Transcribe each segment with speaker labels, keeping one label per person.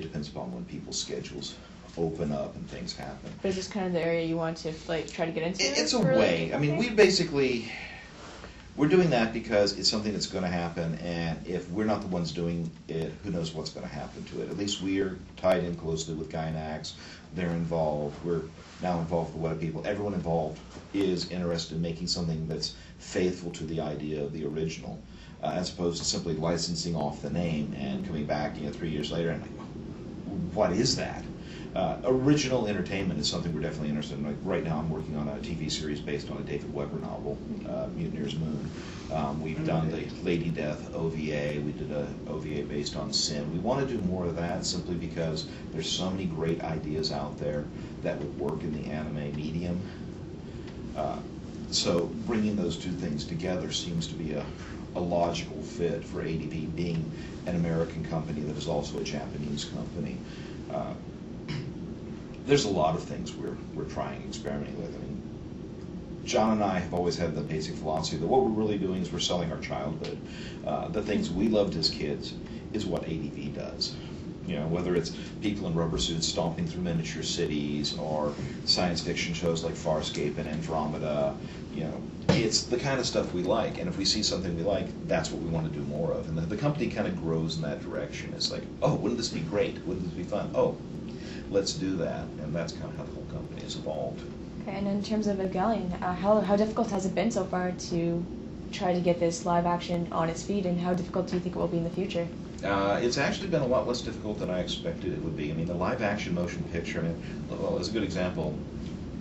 Speaker 1: depends upon when people's schedules open up and things happen.
Speaker 2: But is this kind of the area you want to like try to get into?
Speaker 1: It's a way. I mean, we're doing that because it's something that's going to happen, and if we're not the ones doing it, who knows what's going to happen to it. At least we're tied in closely with Gainax. They're involved. We're now involved with Weta people. Everyone involved is interested in making something that's faithful to the idea of the original, as opposed to simply licensing off the name and coming back 3 years later and like, what is that? Original entertainment is something we're definitely interested in. Like right now I'm working on a TV series based on a David Weber novel, Mutineer's Moon. We've done the Lady Death OVA. We did a OVA based on Sin. We want to do more of that simply because there's so many great ideas out there that would work in the anime medium. So bringing those two things together seems to be a logical fit for ADV being an American company that is also a Japanese company. There's a lot of things we're trying, experimenting with. I mean, John and I have always had the basic philosophy that what we're really doing is we're selling our childhood. The things we loved as kids is what ADV does. Whether it's people in rubber suits stomping through miniature cities or science fiction shows like Farscape and Andromeda, it's the kind of stuff we like. And if we see something we like, that's what we want to do more of. And the company kind of grows in that direction. It's like, oh, wouldn't this be great? Wouldn't this be fun? Oh, let's do that. And that's kind of how the whole company has evolved.
Speaker 2: Okay, and in terms of Evangelion, how difficult has it been so far to try to get this live action on its feet, and how difficult do you think it will be in the future?
Speaker 1: It's actually been a lot less difficult than I expected it would be. I mean, the live action motion picture, well, as a good example,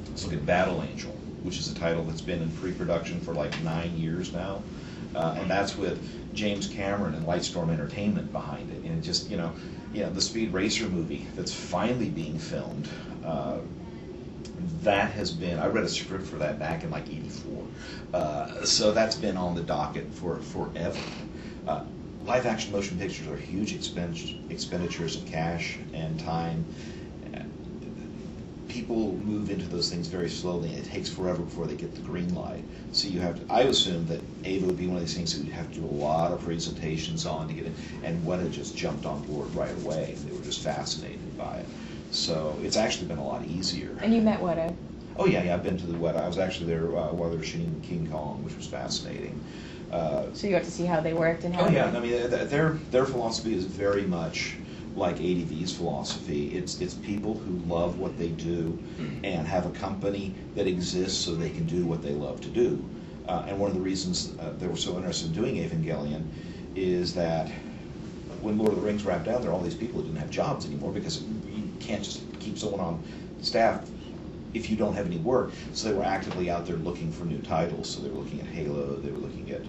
Speaker 1: let's look at Battle Angel, which is a title that's been in pre-production for like 9 years now. And that's with James Cameron and Lightstorm Entertainment behind it. And just, the Speed Racer movie that's finally being filmed, that has been, I read a script for that back in like '84. So that's been on the docket for forever. Live action motion pictures are huge expenditures of cash and time. People move into those things very slowly, and it takes forever before they get the green light. So I assumed that AVA would be one of these things that we'd have to do a lot of presentations on to get it, and Weta just jumped on board right away. They were just fascinated by it. So it's actually been a lot easier.
Speaker 2: And you met Weta?
Speaker 1: Oh yeah, I've been to the Weta. I was actually there while they were shooting King Kong, which was fascinating.
Speaker 2: So you got to see how they worked and how.
Speaker 1: Oh yeah, I mean their philosophy is very much like ADV's philosophy. It's people who love what they do and have a company that exists so they can do what they love to do. And one of the reasons they were so interested in doing Evangelion is that when Lord of the Rings wrapped down, there were all these people who didn't have jobs anymore because you can't just keep someone on staff if you don't have any work. So they were actively out there looking for new titles. So they were looking at Halo, they were looking at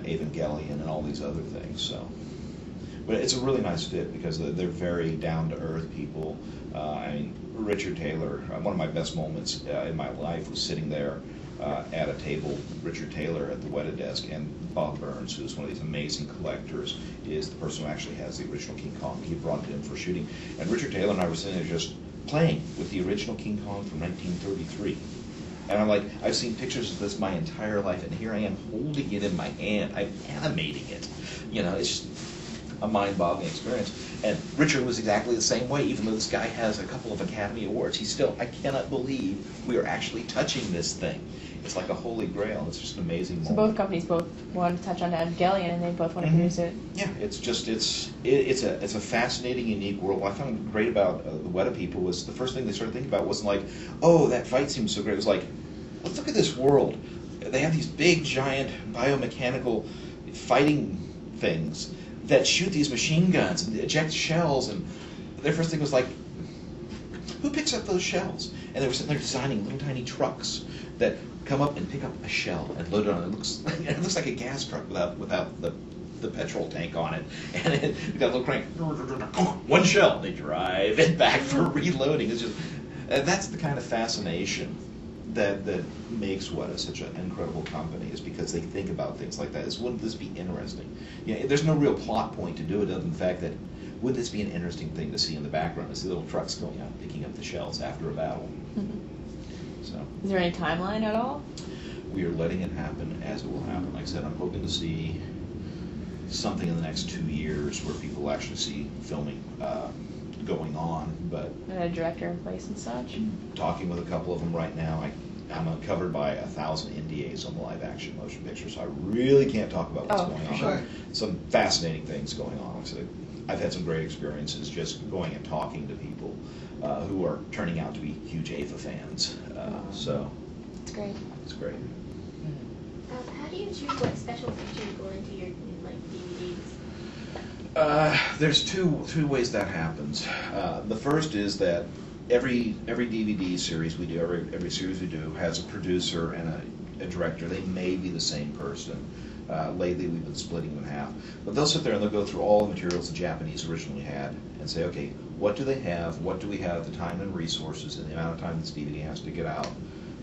Speaker 1: Evangelion and all these other things. So, but it's a really nice fit because they're very down-to-earth people. I mean, Richard Taylor, one of my best moments in my life was sitting there at a table, Richard Taylor at the Weta desk, and Bob Burns, who's one of these amazing collectors, is the person who actually has the original King Kong. He brought it in for shooting. And Richard Taylor and I were sitting there just playing with the original King Kong from 1933. And I'm like, I've seen pictures of this my entire life, and here I am holding it in my hand. I'm animating it. It's just a mind-boggling experience. And Richard was exactly the same way. Even though this guy has a couple of Academy Awards, I cannot believe we are actually touching this thing. It's like a holy grail. It's just an amazing moment.
Speaker 2: So both companies wanted to touch on Evangelion, and they both want to produce it.
Speaker 1: Yeah, it's a fascinating, unique world. What I found great about the Weta people was the first thing they started thinking about wasn't like, oh, that fight seems so great. It was like, let's look at this world. They have these big, giant, biomechanical fighting things that shoot these machine guns and eject shells. And their first thing was like, who picks up those shells? And they were sitting there designing little tiny trucks that come up and pick up a shell and load it on. It looks like a gas truck without the petrol tank on it. And it got a little crank, one shell. They drive it back for reloading. It's just that's the kind of fascination that makes Weta such an incredible company, is because they think about things like that. Wouldn't this be interesting? There's no real plot point to do it other than the fact that wouldn't this be an interesting thing to see in the background as the little trucks going out picking up the shells after a battle. So,
Speaker 2: is there any timeline at all?
Speaker 1: We are letting it happen as it will happen. Like I said, I'm hoping to see something in the next 2 years where people actually see filming
Speaker 2: a director in place and such?
Speaker 1: Talking with a couple of them right now. I'm covered by 1,000 NDAs on the live action motion picture, so I really can't talk about what's going on.
Speaker 3: Sure.
Speaker 1: Some fascinating things going on. So I've had some great experiences just going and talking to people who are turning out to be huge AVA fans. So
Speaker 2: It's great.
Speaker 1: it's great.
Speaker 4: How do you choose what special features go into your DVDs?
Speaker 1: There's two ways that happens. The first is that every DVD series we do, every series we do, has a producer and a director. They may be the same person. Lately, we've been splitting them in half. But they'll sit there and they'll go through all the materials the Japanese originally had and say, okay, what do they have? What do we have? The time and resources and the amount of time this DVD has to get out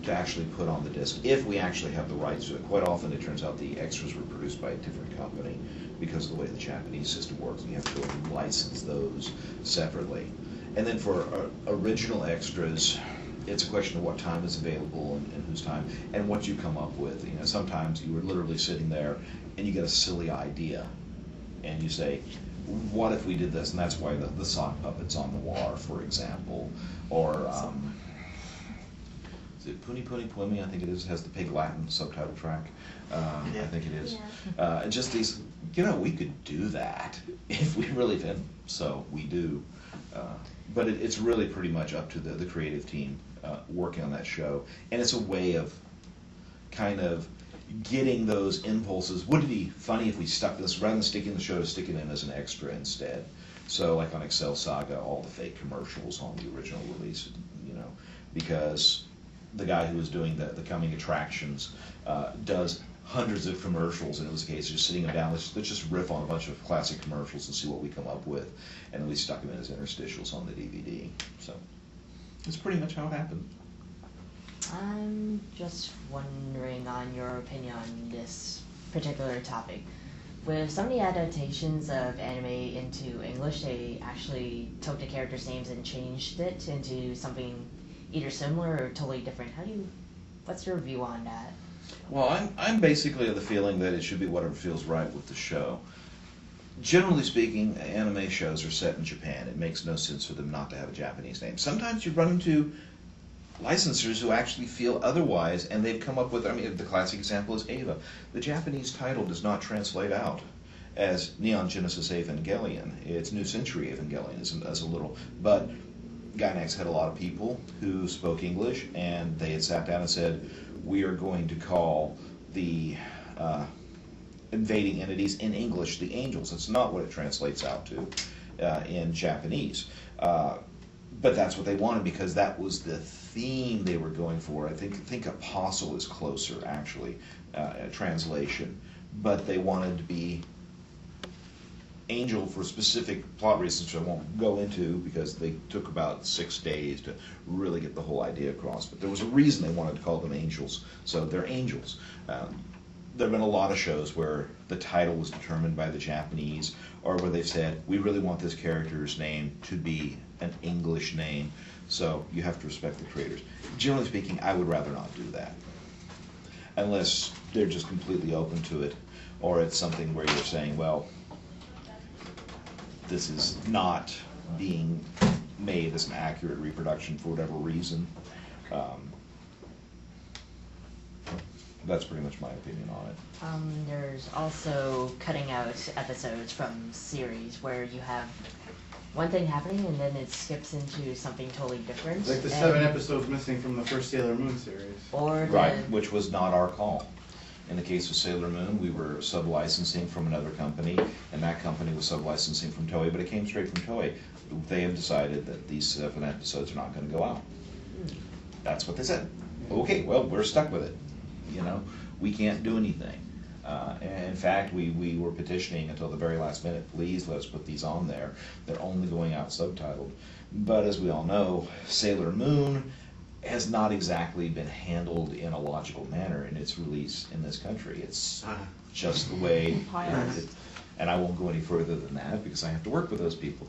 Speaker 1: to actually put on the disc, if we actually have the rights to it. Quite often it turns out the extras were produced by a different company because of the way the Japanese system works, and you have to go and license those separately. And then for original extras, it's a question of what time is available and whose time, and what you come up with. You know, sometimes you are literally sitting there and you get a silly idea, and you say, what if we did this? And that's why the sock puppet's on the war, for example. Or is it Puni Puni Pumi? I think it is. Has the Pig Latin subtitle track. I think it is.
Speaker 4: Yeah.
Speaker 1: And just these, we could do that if we really did. So we do. But it's really pretty much up to the creative team working on that show. And it's a way of kind of getting those impulses. Would it be funny if we stuck this, rather than sticking the show, to stick it in as an extra instead? So like on Excel Saga, all the fake commercials on the original release, because the guy who was doing the coming attractions does hundreds of commercials, and it was a case of just sitting them down, let's just riff on a bunch of classic commercials and see what we come up with, and then we stuck them in as interstitials on the DVD. So that's pretty much how it happened.
Speaker 3: I'm just wondering on your opinion on this particular topic. With some of the adaptations of anime into English, they actually took the characters' names and changed it into something either similar or totally different. What's your view on that?
Speaker 1: Well, I'm basically of the feeling that it should be whatever feels right with the show. Generally speaking, anime shows are set in Japan. It makes no sense for them not to have a Japanese name. Sometimes you run into licensors who actually feel otherwise, and they've come up with, the classic example is Eva. The Japanese title does not translate out as Neon Genesis Evangelion. It's New Century Evangelion as a little, but Gainax had a lot of people who spoke English, and they had sat down and said, we are going to call the invading entities in English the angels. That's not what it translates out to in Japanese. But that's what they wanted because that was the theme they were going for. I think apostle is closer, actually, translation. But they wanted to be angel for specific plot reasons, which I won't go into because they took about 6 days to really get the whole idea across. But there was a reason they wanted to call them angels, so they're angels. There have been a lot of shows where the title was determined by the Japanese, or where they've said, we really want this character's name to be an English name, so you have to respect the creators. Generally speaking, I would rather not do that, unless they're just completely open to it, or it's something where you're saying, well, this is not being made as an accurate reproduction for whatever reason. That's pretty much my opinion on it.
Speaker 3: There's also cutting out episodes from series where you have one thing happening and then it skips into something totally different.
Speaker 5: Like the 7 episodes missing from the first Sailor Moon series.
Speaker 3: Or
Speaker 1: Right, which was not our call. In the case of Sailor Moon, we were sub-licensing from another company, and that company was sub-licensing from Toei, but it came straight from Toei. They have decided that these 7 episodes are not going to go out. That's what they said. Okay, well, we're stuck with it. We can't do anything. And in fact, we were petitioning until the very last minute, please let us put these on there. They're only going out subtitled. But as we all know, Sailor Moon has not exactly been handled in a logical manner in its release in this country. It's just the way, and I won't go any further than that because I have to work with those people.